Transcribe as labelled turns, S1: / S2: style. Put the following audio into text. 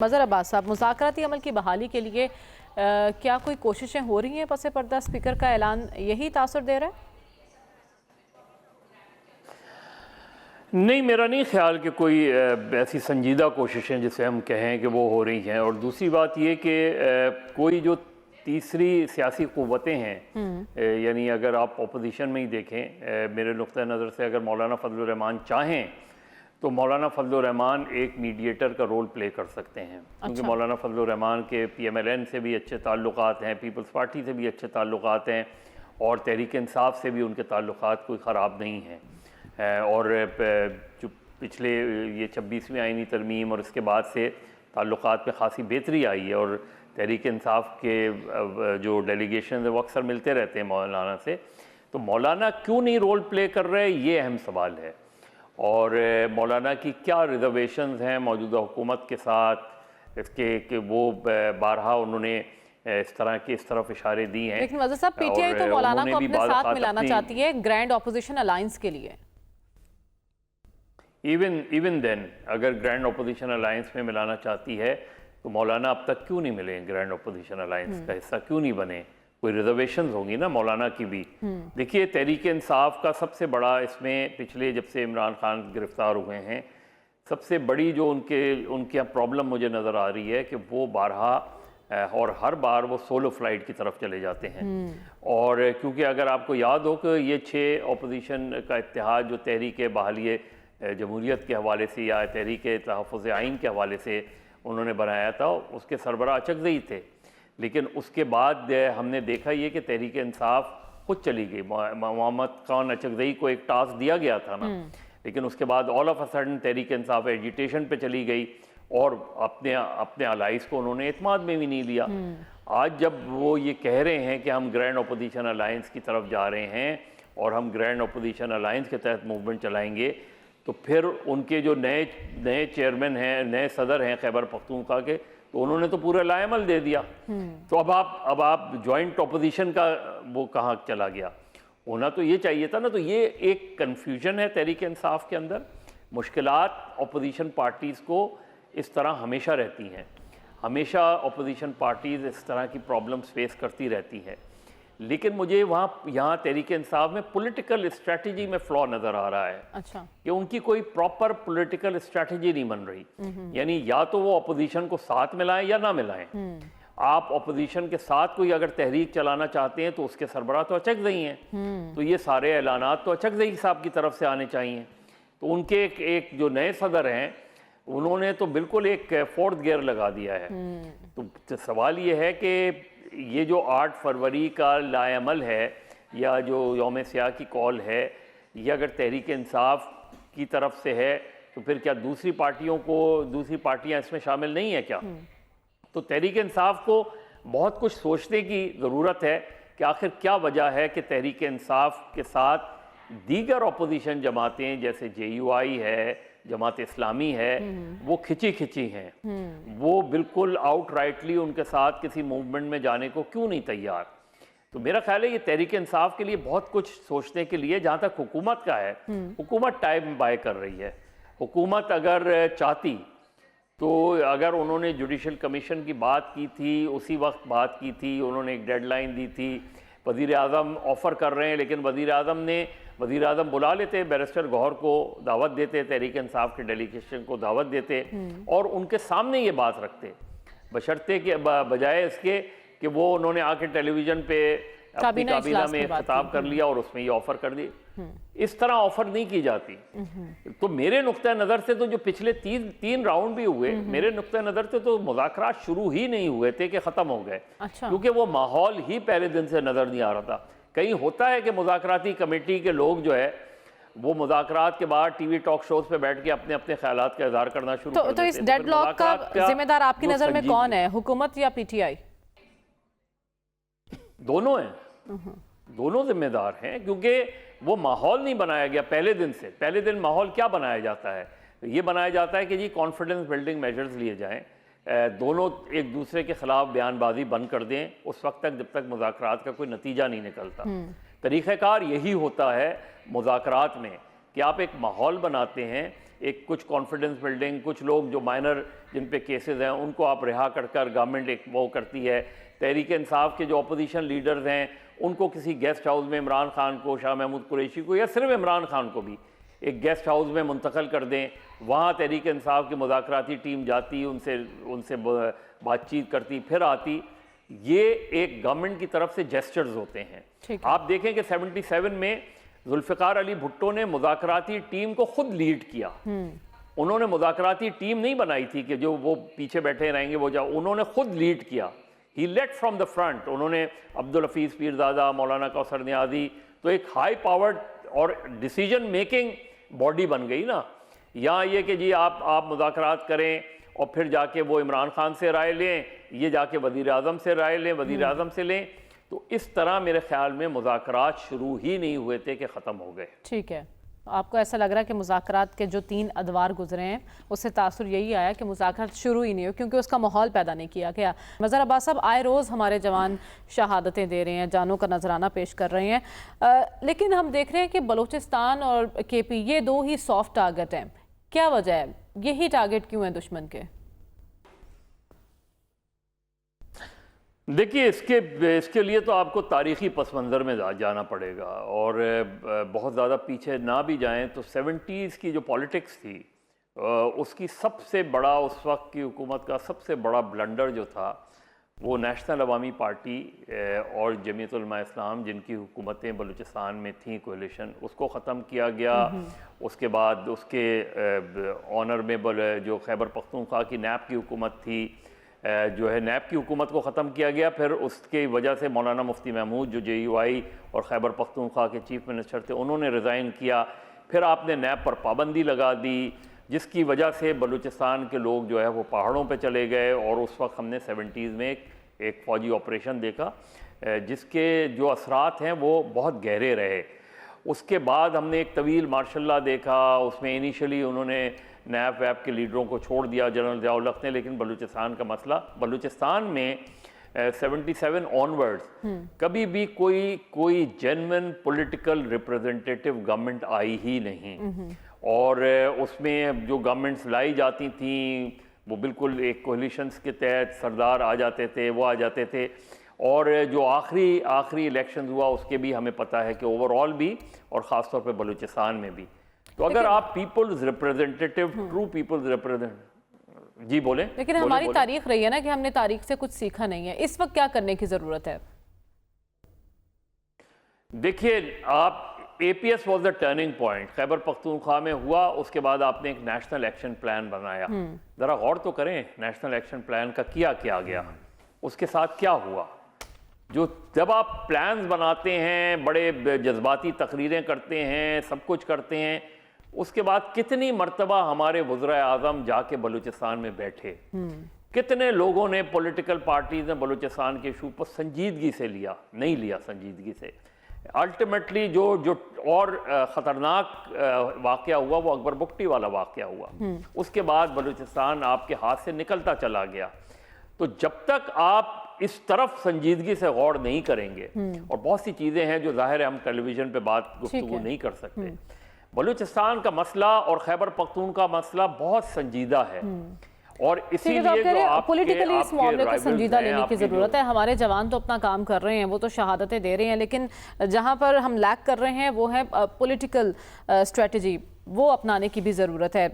S1: मज़हर अब्बास साहब, मुज़ाकराती अमल की बहाली के लिए क्या कोई कोशिशें हो रही हैं? पसे पर्दा स्पीकर का ऐलान यही तासुर दे रहा है?
S2: नहीं, मेरा नहीं ख्याल कि कोई ऐसी संजीदा कोशिशें जिसे हम कहें कि वो हो रही हैं। और दूसरी बात ये कि कोई जो तीसरी सियासी क़ुव्वतें हैं, यानी अगर आप अपोजिशन में ही देखें, मेरे नुक्ता नज़र से अगर मौलाना फजल रहमान चाहें तो मौलाना फजल रहमान एक मीडिएटर का रोल प्ले कर सकते हैं। क्योंकि मौलाना फजल रहमान के PMLN से भी अच्छे ताल्लुकात हैं, पीपल्स पार्टी से भी अच्छे ताल्लुकात हैं और तहरीक इंसाफ से भी उनके ताल्लुकात कोई ख़राब नहीं हैं। और जो पिछले ये 26वीं आईनी तरमीम और इसके बाद से ताल्लुकात में ख़ासी बेहतरी आई है और तहरीक इंसाफ के जो डेलीगेशन है वो अक्सर मिलते रहते हैं मौलाना से। तो मौलाना क्यों नहीं रोल प्ले कर रहे, ये अहम सवाल है। और मौलाना की क्या रिजर्वेशंस हैं मौजूदा हुकूमत के साथ, इसके कि वो बारहा उन्होंने इस तरफ इशारे दी हैं।
S1: लेकिन वज़ीर साहब, PTI तो मौलाना को अपने साथ मिलाना चाहती है ग्रैंड ऑपोजिशन अलायंस के लिए।
S2: इवन देन अगर ग्रैंड ऑपोजिशन अलायंस में मिलाना चाहती है तो मौलाना अब तक क्यों नहीं मिले, ग्रैंड ऑपोजिशन अलायंस का हिस्सा क्यों नहीं बने? कोई रिजर्वेशन होंगी ना मौलाना की भी। देखिए, तहरीक इंसाफ का सबसे बड़ा इसमें पिछले जब से इमरान खान गिरफ्तार हुए हैं, सबसे बड़ी जो उनके यहाँ प्रॉब्लम मुझे नज़र आ रही है कि वो बारहा और हर बार वो सोलो फ्लाइट की तरफ चले जाते हैं। और क्योंकि अगर आपको याद हो कि ये 6 अपोजिशन का इत्तेहाद जो तहरीक बहाली जमहूरियत के हवाले से या तहरीक तहफ़्फ़ुज़ आइन के हवाले से उन्होंने बनाया था, उसके सरबराह अचकज़ई थे। लेकिन उसके बाद हमने देखा ये कि तहरीक इंसाफ खुद चली गई। मोहम्मद खान अचकज़ई को एक टास्क दिया गया था ना, लेकिन उसके बाद all of a sudden Tehreek Insaf agitation पे चली गई और अपने अलाइज को उन्होंने एतमाद में भी नहीं लिया। आज जब वो ये कह रहे हैं कि हम ग्रैंड अपोजिशन अलायंस की तरफ जा रहे हैं और हम ग्रैंड अपोजिशन अलायंस के तहत मूवमेंट चलाएंगे, तो फिर उनके जो नए चेयरमैन हैं, नए सदर हैं खैबर पख्तूनख्वा के, तो उन्होंने तो पूरा लाएमल दे दिया। तो अब आप जॉइंट ऑपोजिशन का वो कहाँ चला गया? होना तो ये चाहिए था ना। तो ये एक कन्फ्यूजन है तहरीक इंसाफ के अंदर। मुश्किलात ऑपोजिशन पार्टीज़ को इस तरह हमेशा रहती हैं, हमेशा ऑपोजिशन पार्टीज़ इस तरह की प्रॉब्लम्स फेस करती रहती हैं। लेकिन मुझे यहाँ तहरीक इंसाफ में पॉलिटिकल स्ट्रेटजी में फ्लॉ नज़र आ रहा है।
S1: अच्छा।
S2: कि उनकी कोई प्रॉपर पॉलिटिकल स्ट्रेटजी नहीं बन रही। यानी या तो वो अपोजिशन को साथ मिलाएं या ना मिलाएं। आप अपोजिशन के साथ कोई अगर तहरीक चलाना चाहते हैं तो उसके सरबराह तो अचकज़ई हैं, तो ये सारे ऐलानात तो अचकज़ई साहब की तरफ से आने चाहिए। तो उनके एक जो नए सदर हैं उन्होंने तो बिल्कुल एक 4th गियर लगा दिया है। तो सवाल ये है कि ये जो 8 फरवरी का लाएमल है या जो यौम सियाह की कॉल है, ये अगर तहरीक इंसाफ की तरफ से है तो फिर क्या दूसरी पार्टियां इसमें शामिल नहीं है क्या? तो तहरीक इंसाफ को बहुत कुछ सोचने की ज़रूरत है कि आखिर क्या वजह है कि तहरीक इंसाफ के साथ दीगर अपोजिशन जमातें जैसे JUI है, जमात इस्लामी है, वो खिंची हैं। वो बिल्कुल आउटराइटली उनके साथ किसी मूवमेंट में जाने को क्यों नहीं तैयार? तो मेरा ख्याल है ये तहरीक इंसाफ के लिए बहुत कुछ सोचने के लिए, जहाँ तक हुकूमत का है, हुकूमत टाइम बाय कर रही है। हुकूमत अगर चाहती तो अगर उन्होंने जुडिशल कमीशन की बात की थी, उसी वक्त बात की थी, उन्होंने एक डेडलाइन दी थी। वज़ीर आज़म ऑफ़र कर रहे हैं, लेकिन वज़ीर आज़म बुला लेते, बैरिस्टर गौहर को दावत देते, तहरीक इंसाफ के डेलीगेशन को दावत देते और उनके सामने ये बात रखते, बशर्ते के बजाय इसके कि वो उन्होंने आके टेलीविज़न पे अपनी काबीना में खिताब कर लिया और उसमें ये ऑफ़र कर दी। इस तरह ऑफ़र नहीं की जाती। तो मेरे नुक्ता नज़र से तो जो पिछले तीन राउंड भी हुए, मेरे नुक्ता नज़र से तो मुज़ाकरात शुरू ही नहीं हुए थे कि ख़त्म हो गए।
S1: अच्छा।
S2: क्योंकि वो माहौल ही पहले दिन से नज़र नहीं आ रहा था। कहीं होता है कि मुज़ाकराती कमेटी के लोग जो है वो मुज़ाकरात के बाद टीवी टॉक शोज पे बैठ के अपने अपने ख्यालात का इज़हार करना शुरू कर देते हैं।
S1: तो इस डेडलॉक का जिम्मेदार आपकी नज़र में कौन है, हुकूमत या PTI?
S2: दोनों हैं, दोनों जिम्मेदार हैं, क्योंकि वो माहौल नहीं बनाया गया पहले दिन से। पहले दिन माहौल क्या बनाया जाता है? ये बनाया जाता है कि जी कॉन्फिडेंस बिल्डिंग मेजर्स लिए जाएं, दोनों एक दूसरे के खिलाफ बयानबाजी बंद कर दें उस वक्त तक जब तक मुज़ाकरात का कोई नतीजा नहीं निकलता। तरीक़ाकार यही होता है मुज़ाकरात में कि आप एक माहौल बनाते हैं एक कुछ कॉन्फिडेंस बिल्डिंग, कुछ लोग जो माइनर जिन पे केसेस हैं उनको आप रिहा कर गवर्नमेंट एक वो करती है। तहरीक इंसाफ के जो अपोजिशन लीडर्स हैं उनको किसी गेस्ट हाउस में इमरान खान को, शाह महमूद कुरैशी को या सिर्फ इमरान खान को भी एक गेस्ट हाउस में मुंतकिल कर दें। वहाँ तहरीक इंसाफ की मुज़ाकराती टीम जाती, उनसे बातचीत करती, फिर आती। ये एक गवर्नमेंट की तरफ से जेस्चर्स होते हैं। आप देखें कि 77 में जुल्फ़िकार अली भुट्टो ने मुज़ाकराती टीम को खुद लीड किया। उन्होंने मुज़ाकराती टीम नहीं बनाई थी कि जो वो पीछे बैठे रहेंगे वो जाओ, उन्होंने खुद लीड किया। ही लेड फ्रॉम द फ्रंट। उन्होंने अब्दुल हफीज़ पीरज़ादा, मौलाना कौसर नियाज़ी, तो एक हाई पावर्ड और डिसीजन मेकिंग बॉडी बन गई ना। यहाँ ये कि जी आप मुज़ाकरात करें और फिर जाके वो इमरान खान से राय लें, ये जाके वज़ीर आज़म से राय लें, वज़ीर आज़म से लें। तो इस तरह मेरे ख्याल में मुज़ाकरात शुरू ही नहीं हुए थे कि ख़त्म हो गए।
S1: ठीक है, आपको ऐसा लग रहा है कि मुज़ाकरात के जो 3 अदवार गुजरे हैं उससे तासुर यही आया कि मुज़ाकरात शुरू ही नहीं हो क्योंकि उसका माहौल पैदा नहीं किया गया। मज़हर अब्बास साहब, आए रोज़ हमारे जवान शहादतें दे रहे हैं, जानों का नजराना पेश कर रहे हैं, लेकिन हम देख रहे हैं कि बलूचिस्तान और KP ये 2 ही सॉफ्ट टारगेट हैं। क्या वजह है, यही टारगेट क्यों है दुश्मन के?
S2: देखिए, इसके लिए तो आपको तारीख़ी पस मंज़र में जाना पड़ेगा और बहुत ज़्यादा पीछे ना भी जाएं तो 70s की जो पॉलिटिक्स थी उसकी सबसे बड़ा, उस वक्त की हुकूमत का सबसे बड़ा ब्लंडर जो था वो नेशनल अवामी पार्टी और जमीयत उलमा इस्लाम, जिनकी हुकूमतें बलूचिस्तान में थी कोalition, उसको ख़त्म किया गया। उसके बाद उसके ऑनर में जो खैबर पख्तूनख्वा की नैब की हुकूमत थी, जो है नैब की हुकूमत को ख़त्म किया गया। फिर उसकी वजह से मौलाना मुफ्ती महमूद जो JUI और खैबर पख्तूनख्वा के चीफ मिनिस्टर थे उन्होंने रिज़ाइन किया। फिर आपने नैब पर पाबंदी लगा दी, जिसकी वजह से बलूचिस्तान के लोग जो है वो पहाड़ों पे चले गए। और उस वक्त हमने 70s में एक फ़ौजी ऑपरेशन देखा जिसके जो असरात हैं वो बहुत गहरे रहे। उसके बाद हमने एक तवील मार्शल्ला देखा, उसमें इनिशियली उन्होंने नैब वैब के लीडरों को छोड़ दिया, जनरल ज़िया-उल हक़ ने। लेकिन बलूचिस्तान का मसला, बलूचिस्तान में 77 ऑनवर्ड्स कभी भी कोई जेन्युइन पॉलिटिकल रिप्रेजेंटेटिव गवर्नमेंट आई ही नहीं। और उसमें जो गवर्नमेंट्स लाई जाती थी वो बिल्कुल एक कोलिशंस के तहत सरदार आ जाते थे, वो आ जाते थे। और जो आखिरी इलेक्शन हुआ उसके भी हमें पता है कि ओवरऑल भी और ख़ास तौर पे बलूचिस्तान में भी, तो अगर आप people's representative, true people's represent, जी बोले।
S1: लेकिन हमारी तारीख रही है ना कि हमने तारीख से कुछ सीखा नहीं है। इस वक्त क्या करने की ज़रूरत है? देखिए,
S2: आप APS was the turning point. Khyber Pakhtunkhwa में हुआ, उसके बाद आपने एक नेशनल एक्शन प्लान बनाया। ज़रा गौर तो करें, नेशनल एक्शन प्लान का क्या गया, उसके साथ क्या हुआ। जब आप प्लान्स बनाते हैं, बड़े जज्बाती तकरीरें करते हैं, सब कुछ करते हैं, उसके बाद कितनी मर्तबा हमारे वज़ीर आज़म जाके बलूचिस्तान में बैठे, कितने लोगों ने, पॉलिटिकल पार्टीज़ ने बलूचिस्तान के इशू पर संजीदगी से लिया, नहीं लिया संजीदगी से। अल्टीमेटली जो और ख़तरनाक वाक़या हुआ वो अकबर बुक्टी वाला वाक़या हुआ। उसके बाद बलूचिस्तान आपके हाथ से निकलता चला गया। तो जब तक आप इस तरफ संजीदगी से गौर नहीं करेंगे, और बहुत सी चीज़ें हैं जो ज़ाहिर है हम टेलीविज़न पे गुफ्तगू नहीं कर सकते। बलूचिस्तान का मसला और खैबर पख्तूनख्वा का मसला बहुत संजीदा है और इसीलिए जो
S1: पॉलिटिकली इस मामले को संजीदा लेने की ज़रूरत है। हमारे जवान तो अपना काम कर रहे हैं, वो तो शहादतें दे रहे हैं, लेकिन जहाँ पर हम लैक कर रहे हैं वो है पॉलिटिकल स्ट्रेटजी, वो अपनाने की भी ज़रूरत है।